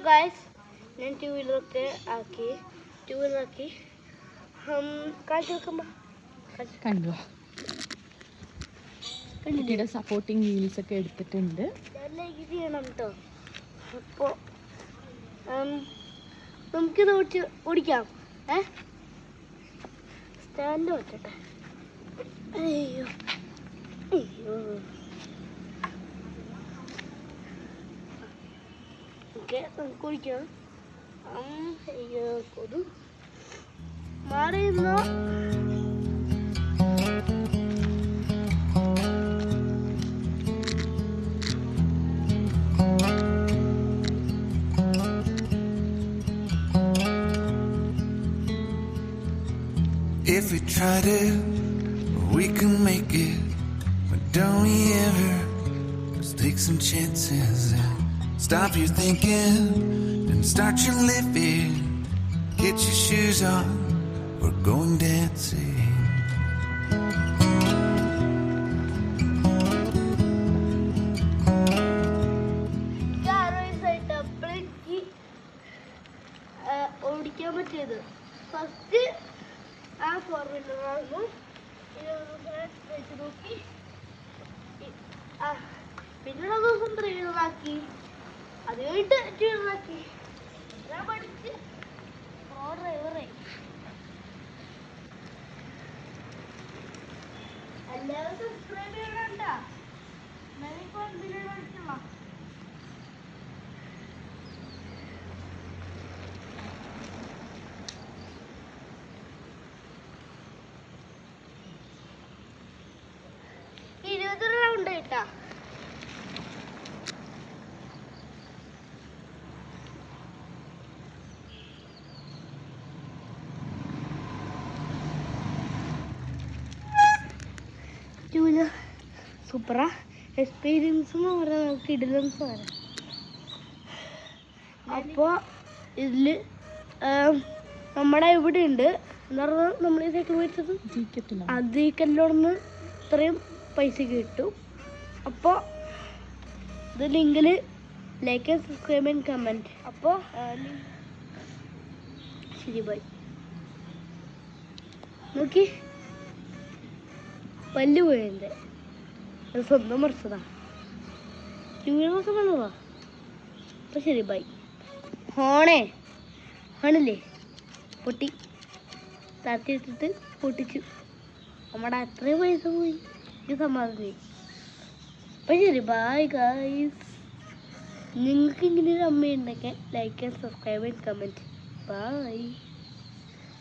Guys, ഞാൻ two വീലറൊക്കെ ആക്കി കാഴ്ച വെക്കുമ്പോൾ കണ്ടു കുട്ടിയുടെ സപ്പോർട്ടിങ് വീൽസ് ഒക്കെ എടുത്തിട്ടുണ്ട്. ലൈക്ക് ചെയ്യണം കേട്ടോ. അപ്പോൾ നമുക്കിത് ഓടിക്കാം. സ്റ്റാൻഡ് വെച്ചട്ടെ. അയ്യോ അയ്യോ. ഓക്കെ, നമുക്ക് ഓടിക്കാം. അയ്യോ കൊതു മാറിയുന്നോ. If we tried it, we can make it. But don't we ever just take some chances and stop your thinking and start your living. Get your shoes on, we're going dancing. ഓടിക്കാൻ പറ്റിയത് first ആ 4 വീലറായിരുന്നു. വെച്ച് നോക്കി. പിന്നെയുള്ള ദിവസം 3 വീലറാക്കി. അത് കഴിഞ്ഞിട്ട് 2 വീലറാക്കി. ഞാൻ പഠിച്ച് ഡ്രൈവറായി. എല്ലാവരും സബ്സ്ക്രൈബ് ചെയ്യണ്ട. ഞാനിപ്പോൾ എന്തിനാണ് പഠിച്ചുള്ള റൗണ്ട് കേട്ടാ. സൂപ്പറാ. എക്സ്പീരിയൻസ് നമുക്ക് ഇടലൻസ് വരാം. അപ്പോൾ ഇതിൽ നമ്മുടെ ഇവിടെ ഉണ്ട് എന്ന് പറഞ്ഞാൽ നമ്മൾ ഈ സൈക്കിൾ മേടിച്ചത് അതീക്കല്ലോടന്ന് ഇത്രയും പൈസ കിട്ടും. അപ്പോൾ ഇത് ലിങ്കിൽ like and subscribe and comment. അപ്പോൾ ശരി, ബൈ. നോക്കി പല്ല് പോയതിൻ്റെ സ്വന്തം മറിച്ചതാ. ദിവസം വന്നതാ. അപ്പോൾ ശരി, ബൈ. ഹോണില്ലേ പൊട്ടി താത്തിട്ടിട്ട് പൊട്ടിച്ചു. നമ്മുടെ അത്രയും പൈസ പോയി. ഇത് സമാധാനമായി. അപ്പം ശരി, ബൈ ഗായ്സ്. നിങ്ങൾക്ക് ഇങ്ങനെ ഒരു അമ്മയുണ്ടെങ്കിൽ like and subscribe and comment. By.